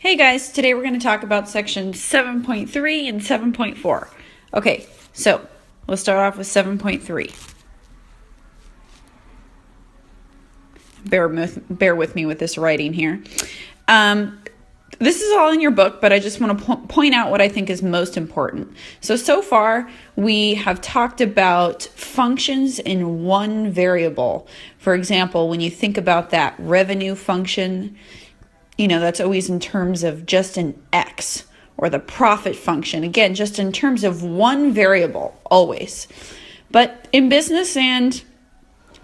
Hey guys, today we're going to talk about section 7.3 and 7.4. Okay, so let's start off with 7.3. Bear with me with this writing here. This is all in your book, but I just want to point out what I think is most important. So far, we have talked about functions in one variable. For example, when you think about that revenue function, that's always in terms of just an X, or the profit function, again, just in terms of one variable, always. But in business and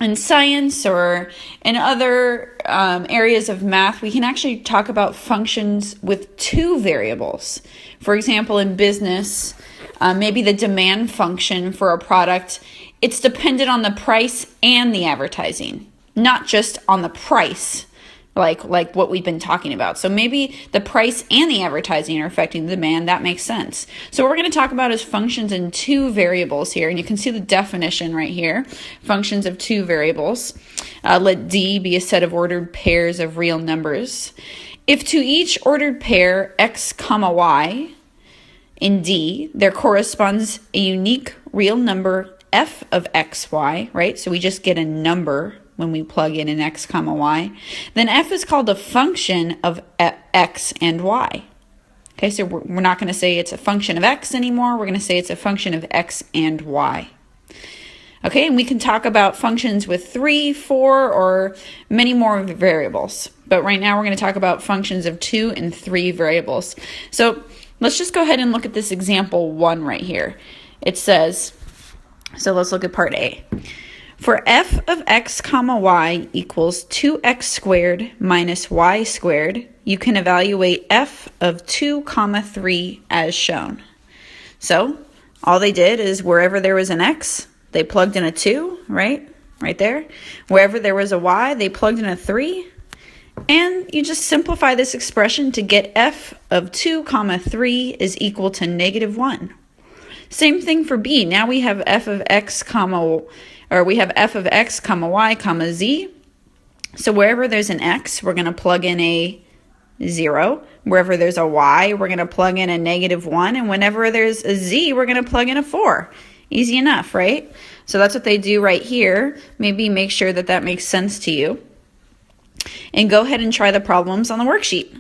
in science or in other areas of math, we can actually talk about functions with two variables. For example, in business, maybe the demand function for a product, it's dependent on the price and the advertising, not just on the price. Like what we've been talking about. So maybe the price and the advertising are affecting the demand. That makes sense. So what we're going to talk about is functions in two variables here. And you can see the definition right here. Functions of two variables. Let D be a set of ordered pairs of real numbers. If to each ordered pair x comma y in D, there corresponds a unique real number f of x, y, right? So we just get a number when we plug in an x comma y, then f is called a function of x and y. Okay, so we're not going to say it's a function of x anymore. We're going to say it's a function of x and y. Okay, and we can talk about functions with 3, 4, or many more variables. But right now we're going to talk about functions of 2 and 3 variables. So let's just go ahead and look at this example 1 right here. It says, so let's look at part A. For f of x comma y equals 2x squared minus y squared, you can evaluate f of 2 comma 3 as shown. So all they did is wherever there was an x, they plugged in a 2, right? Right there. Wherever there was a y, they plugged in a 3. And you just simplify this expression to get f of 2 comma 3 is equal to negative 1. Same thing for b. Now we have f of x comma y comma z. So wherever there's an x, we're going to plug in a 0. Wherever there's a y, we're going to plug in a negative 1. And whenever there's a z, we're going to plug in a 4. Easy enough, right? So that's what they do right here. Maybe make sure that makes sense to you. And go ahead and try the problems on the worksheet.